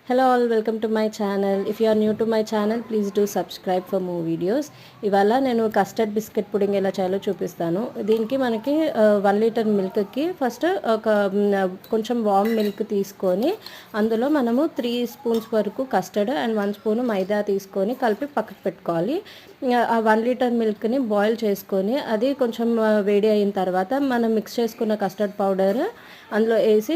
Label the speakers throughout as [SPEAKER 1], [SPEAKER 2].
[SPEAKER 1] Hello all, welcome to my channel. If you are new to my channel, please do subscribe for more videos. ఇవాళ నేను custard biscuit pudding ఎలా చేయాలో చూపిస్తాను. దీనికి మనకి 1 litre మిల్క్కి first ఒక కొంచెం వామ్ మిల్క్ తీసుకొని అందులో మనము 3 స్పూన్స్ వరకు కస్టర్డ్ అండ్ 1 స్పూన్ మైదా తీసుకొని కలిపి పక్కకు పెట్టుకోవాలి. ఆ 1 లీటర్ మిల్క్ని బాయిల్ చేసుకొని అది కొంచెం వేడి అయిన తర్వాత మనం మిక్స్ చేసుకున్న కస్టర్డ్ పౌడర్ అందులో వేసి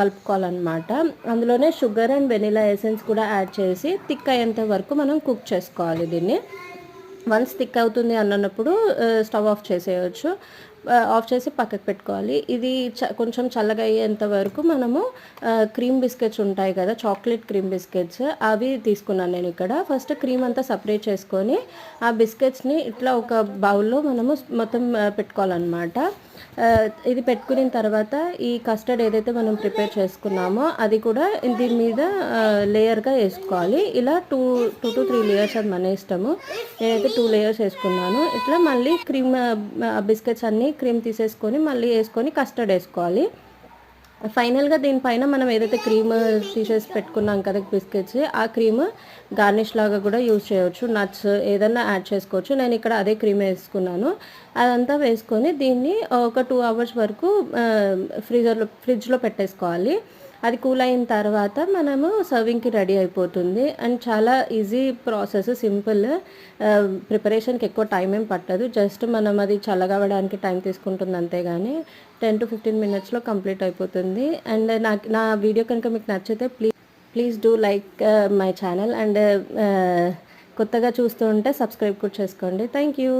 [SPEAKER 1] కలుపుకోవాలన్నమాట. అందులోనే షుగర్ అండ్ వెనిలా ఎసెన్స్ కూడా యాడ్ చేసి థిక్ అయ్యేంత వరకు మనం కుక్ చేసుకోవాలి. దీన్ని వన్స్ థిక్ అవుతుంది అన్నప్పుడు స్టవ్ ఆఫ్ చేసేయచ్చు. ఆఫ్ చేసి పక్కకు పెట్టుకోవాలి. ఇది కొంచెం చల్లగా అయ్యేంత వరకు మనము క్రీమ్ బిస్కెట్స్ ఉంటాయి కదా, చాక్లెట్ క్రీమ్ బిస్కెట్స్, అవి తీసుకున్నాను నేను ఇక్కడ. ఫస్ట్ క్రీమ్ అంతా సపరేట్ చేసుకొని ఆ బిస్కెట్స్ని ఇట్లా ఒక బౌల్లో మనము మొత్తం పెట్టుకోవాలన్నమాట. ఇది పెట్టుకున్న తర్వాత ఈ కస్టర్డ్ ఏదైతే మనం ప్రిపేర్ చేసుకున్నామో అది కూడా దీని మీద లేయర్గా వేసుకోవాలి. ఇలా 2 to 3 లేయర్స్ అది మన ఇష్టము. నేనైతే 2 లేయర్స్ వేసుకున్నాను. ఇట్లా మళ్ళీ క్రీమ్ బిస్కెట్స్ అన్నీ క్రీమ్ తీసేసుకొని మళ్ళీ వేసుకొని కస్టర్డ్ వేసుకోవాలి. ఫైనల్గా దీనిపైన మనం ఏదైతే క్రీమ్ తీసేసి పెట్టుకున్నాం కదా బిస్కెట్స్, ఆ క్రీమ్ గార్నిష్ లాగా కూడా యూజ్ చేయవచ్చు. నట్స్ ఏదైనా యాడ్ చేసుకోవచ్చు. నేను ఇక్కడ అదే క్రీమ్ వేసుకున్నాను. అదంతా వేసుకొని దీన్ని ఒక 2 hours వరకు ఫ్రిడ్జ్లో పెట్టేసుకోవాలి. అది కూల్ అయిన తర్వాత మనము సర్వింగ్కి రెడీ అయిపోతుంది. అండ్ చాలా ఈజీ ప్రాసెస్, సింపుల్. ప్రిపరేషన్కి ఎక్కువ టైం ఏం పట్టదు. జస్ట్ మనం అది చల్లగవడానికి టైం తీసుకుంటుంది అంతేగాని 10 to 15 minutesలో కంప్లీట్ అయిపోతుంది. అండ్ నా వీడియో కనుక మీకు నచ్చితే please do like my channel. And కొత్తగా చూస్తూ ఉంటే సబ్స్క్రైబ్ కూడా చేసుకోండి. Thank you.